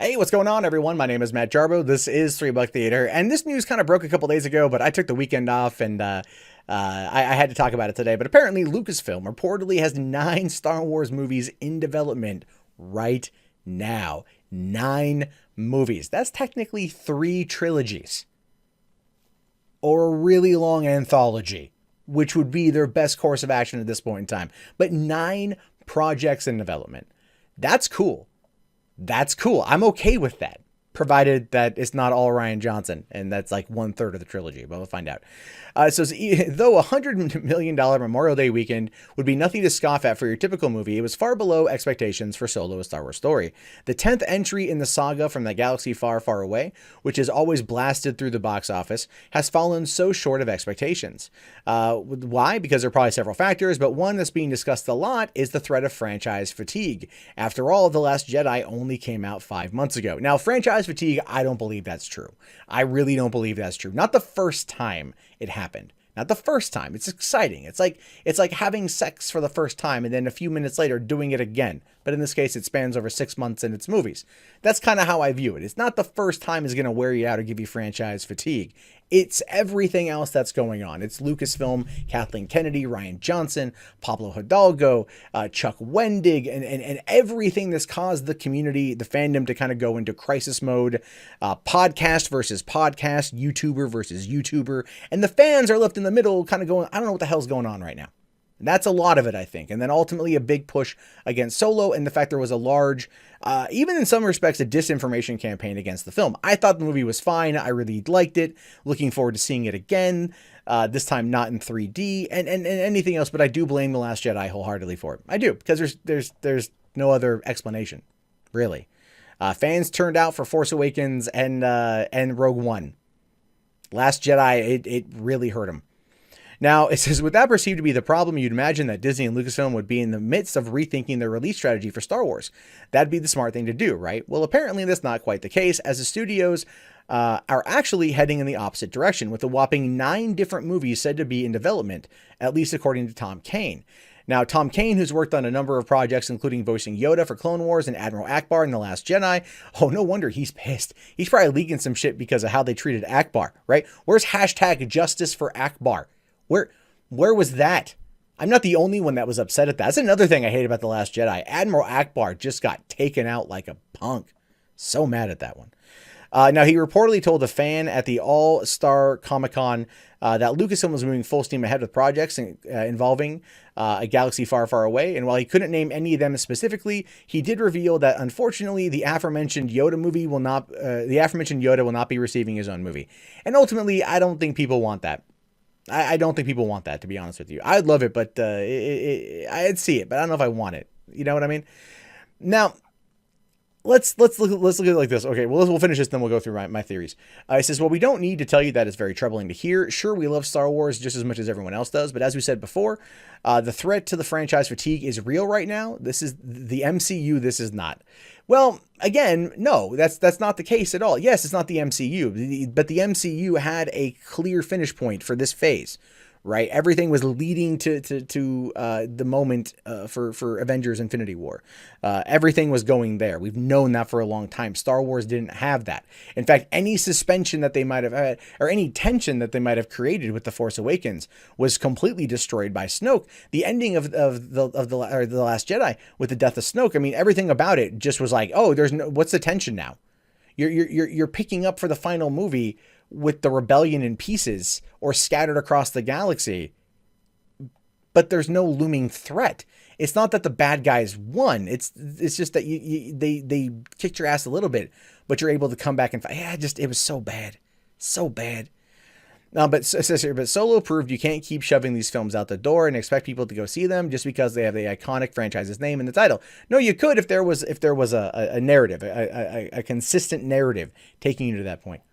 Hey, what's going on, everyone? My name is Matt Jarbo. This is $3 Theater, and this news kind of broke a couple days ago, but I took the weekend off, and I had to talk about it today. But apparently, Lucasfilm reportedly has 9 Star Wars movies in development right now. 9 movies. That's technically 3 trilogies, or a really long anthology, which would be their best course of action at this point in time. But 9 projects in development. That's cool. That's cool. I'm okay with that, provided that it's not all Rian Johnson, and that's like 1/3 of the trilogy, but we'll find out. So though $100 million Memorial Day weekend would be nothing to scoff at for your typical movie, it was far below expectations for Solo: A Star Wars Story. The 10th entry in the saga from the galaxy far, far away, which is always blasted through the box office, has fallen so short of expectations. Why? Because there are probably several factors, but one that's being discussed a lot is the threat of franchise fatigue. After all, The Last Jedi only came out 5 months ago. Now, franchise fatigue, I don't believe that's true. I really don't believe that's true. Not the first time it happened. Not the first time. It's exciting. It's like having sex for the first time and then a few minutes later doing it again. But in this case, it spans over 6 months and it's movies. That's kind of how I view it. It's not the first time is going to wear you out or give you franchise fatigue. It's everything else that's going on. It's Lucasfilm, Kathleen Kennedy, Rian Johnson, Pablo Hidalgo, Chuck Wendig, and everything that's caused the community, the fandom, to kind of go into crisis mode. Podcast versus podcast, YouTuber versus YouTuber. And the fans are left in the middle kind of going, I don't know what the hell's going on right now. And that's a lot of it, I think. And then ultimately a big push against Solo, and the fact there was a large, even in some respects, a disinformation campaign against the film. I thought the movie was fine. I really liked it. Looking forward to seeing it again. This time not in 3D and anything else. But I do blame The Last Jedi wholeheartedly for it. I do, because there's no other explanation, really. Fans turned out for Force Awakens and Rogue One. Last Jedi, it really hurt them. Now, it says, with that perceived to be the problem, you'd imagine that Disney and Lucasfilm would be in the midst of rethinking their release strategy for Star Wars. That'd be the smart thing to do, right? Well, apparently that's not quite the case, as the studios are actually heading in the opposite direction, with a whopping 9 different movies said to be in development, at least according to Tom Kane. Now, Tom Kane, who's worked on a number of projects, including voicing Yoda for Clone Wars and Admiral Ackbar in The Last Jedi, oh, no wonder he's pissed. He's probably leaking some shit because of how they treated Ackbar, right? Where's hashtag justice for Ackbar? Where was that? I'm not the only one that was upset at that. That's another thing I hate about The Last Jedi. Admiral Ackbar just got taken out like a punk. So mad at that one. Now, he reportedly told a fan at the All-Star Comic-Con that Lucasfilm was moving full steam ahead with projects involving a galaxy far, far away. And while he couldn't name any of them specifically, he did reveal that, unfortunately, the aforementioned Yoda will not be receiving his own movie. And ultimately, I don't think people want that. I don't think people want that, to be honest with you. I'd love it, but I'd see it, but I don't know if I want it. You know what I mean? Now, let's look at it like this. Okay, well, we'll finish this, then we'll go through my theories. It says, well, we don't need to tell you that it's very troubling to hear. Sure, we love Star Wars just as much as everyone else does, but as we said before, the threat to the franchise fatigue is real right now. This is the MCU. This is not. Well, again, no, that's not the case at all. Yes, it's not the MCU, but the MCU had a clear finish point for this phase, right? Everything was leading to the moment for Avengers Infinity War. Everything was going there. We've known that for a long time. Star Wars didn't have that. In fact, any suspension that they might have had, or any tension that they might have created with The Force Awakens, was completely destroyed by Snoke. The ending of the Last Jedi with the death of Snoke, I mean, everything about it just was like, oh, what's the tension now? You're picking up for the final movie with the rebellion in pieces or scattered across the galaxy, but there's no looming threat. It's not that the bad guys won. It's just that they kicked your ass a little bit, but you're able to come back and fight. Yeah, it was so bad. No, but it says here, but Solo proved you can't keep shoving these films out the door and expect people to go see them just because they have the iconic franchise's name in the title. No, you could if there was a narrative, a consistent narrative taking you to that point.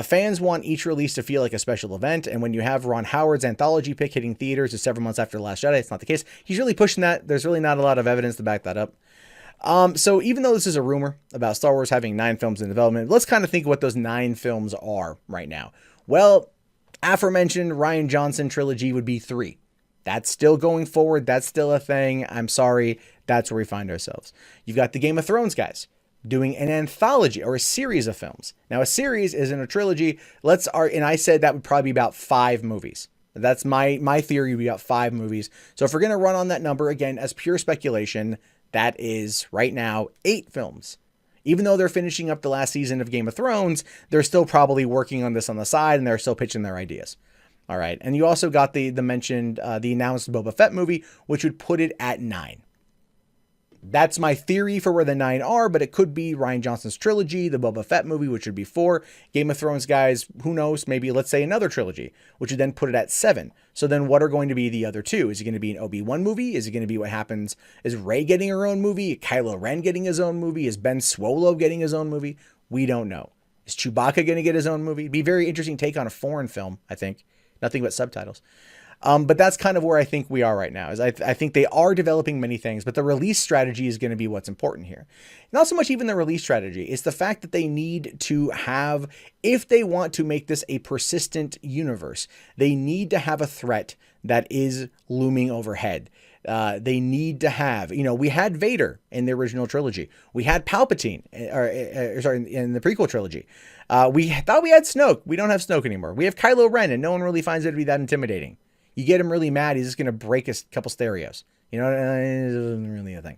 Fans want each release to feel like a special event, and when you have Ron Howard's anthology pick hitting theaters just several months after The Last Jedi, it's not the case. He's really pushing that. There's really not a lot of evidence to back that up. So even though this is a rumor about Star Wars having 9 films in development, let's kind of think of what those 9 films are right now. Well, aforementioned Rian Johnson trilogy would be 3. That's still going forward. That's still a thing. I'm sorry. That's where we find ourselves. You've got the Game of Thrones guys doing an anthology or a series of films. Now, a series isn't a trilogy. And I said that would probably be about 5 movies. That's my theory would be about 5 movies. So if we're going to run on that number, again, as pure speculation, that is right now 8 films. Even though they're finishing up the last season of Game of Thrones, they're still probably working on this on the side, and they're still pitching their ideas. All right. And you also got the mentioned, the announced Boba Fett movie, which would put it at 9. That's my theory for where the 9 are, but it could be Rian Johnson's trilogy, the Boba Fett movie, which would be 4. Game of Thrones guys, who knows, maybe let's say another trilogy, which would then put it at 7. So then what are going to be the other 2? Is it going to be an Obi-Wan movie? Is it going to be what happens? Is Rey getting her own movie? Kylo Ren getting his own movie? Is Ben Solo getting his own movie? We don't know. Is Chewbacca going to get his own movie? It'd be a very interesting take on a foreign film, I think. Nothing but subtitles. But that's kind of where I think we are right now. Is I think they are developing many things, but the release strategy is going to be what's important here. Not so much even the release strategy. It's the fact that they need to have, if they want to make this a persistent universe, they need to have a threat that is looming overhead. They need to have, we had Vader in the original trilogy. We had Palpatine, in the prequel trilogy. We thought we had Snoke. We don't have Snoke anymore. We have Kylo Ren, and no one really finds it to be that intimidating. You get him really mad, he's just going to break a couple stereos. It isn't really a thing.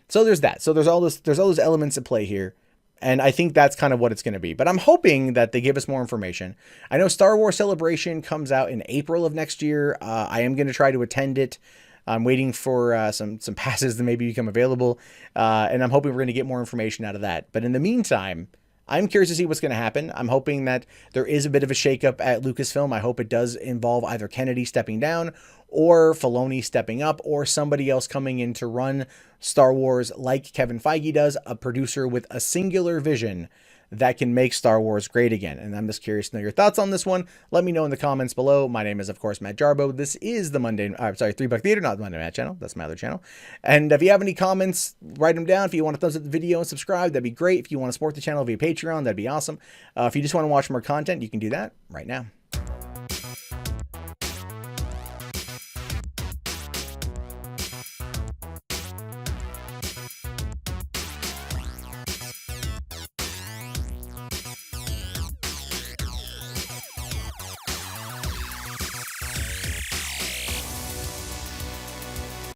So there's that. So there's all those elements at play here. And I think that's kind of what it's going to be. But I'm hoping that they give us more information. I know Star Wars Celebration comes out in April of next year. I am going to try to attend it. I'm waiting for some passes to maybe become available. And I'm hoping we're going to get more information out of that. But in the meantime, I'm curious to see what's going to happen. I'm hoping that there is a bit of a shakeup at Lucasfilm. I hope it does involve either Kennedy stepping down or Filoni stepping up or somebody else coming in to run Star Wars like Kevin Feige does, a producer with a singular vision that can make Star Wars great again. And I'm just curious to know your thoughts on this one. Let me know in the comments below. My name is, of course, Matt Jarbo. This is the $3 Theater, not the Monday Matt channel. That's my other channel. And if you have any comments, write them down. If you want to thumbs up the video and subscribe, that'd be great. If you want to support the channel via Patreon, that'd be awesome. If you just want to watch more content, you can do that right now.